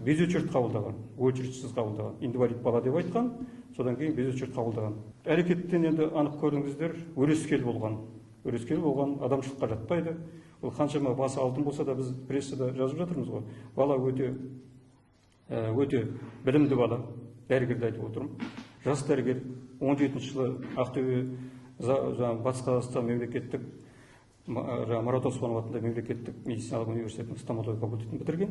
без очередь қабылдаған, очередьсіз қабылдаған, инвалид бала деп айтқан, содан кейін без очередь қабылдаған. Әрекеттен енді анық көрдіңіздер, өрескел болған адамшылыққа жатпайды. Ол қаншама басы алтын болса да, біз прессада жазып жатырмыз ғой. Бала өте білімді бала, дәрігерді айтып отырмын. Жас дәрігер, 17 жылы Ақтөбе Батыс Қазақстан мемлекеттік Марат Оспанов атындағы мемлекеттік медициналық университетінің стоматология факультетін бітірген.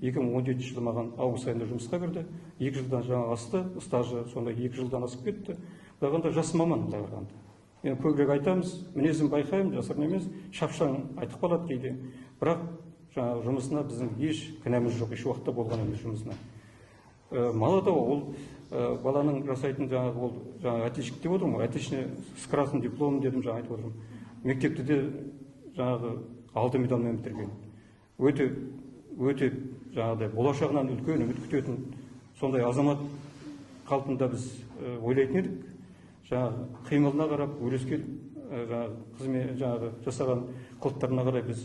2017 жылы маған август айында жұмысқа кірді. 2 жылдан жаңа асты, стажы сонда 2 жылдан асып кетті. Бұлағанда жас маман бұлағанда. Мен көбірек айтамыз, мінезін байқаймын, жасырын емес, шапшаң айтып қалады кейде. Бірақ жаңағы жұмысына біздің еш кінәміз жоқ, еш уақытта болған емес жұмысына. Мало того, ол баланың жасайтын жаңағы отличник деп отырмын, отличный с красным дипломом дедім, жаңа айтып отырмын. Мектепті де жаңағы 6 медалмен бітірген. Өте жаңағыдай болашағынан үлкен үміт күтетін сондай азамат қалпында біз ойлайтын едік. Жаңағы қимылына қарап, өрескел жаңағы жасаған қылықтарына қарай біз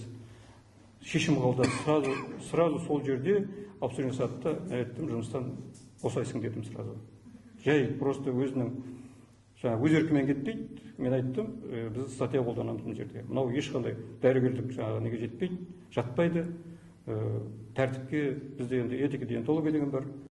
шешім қабылдадық. Сразу сол жерде обслуживание сатыда айттым, жұмыстан босайсың дедім сразу. Жай просто өзінің өз еркімен кетпейді. Мен айттым, біз статья қолданамыз бұл жерде. Мынау ешқандай дәрігерлік неге жетпейді, жатпайды. Тәртіпке бізде енді этика, диетология деген бар.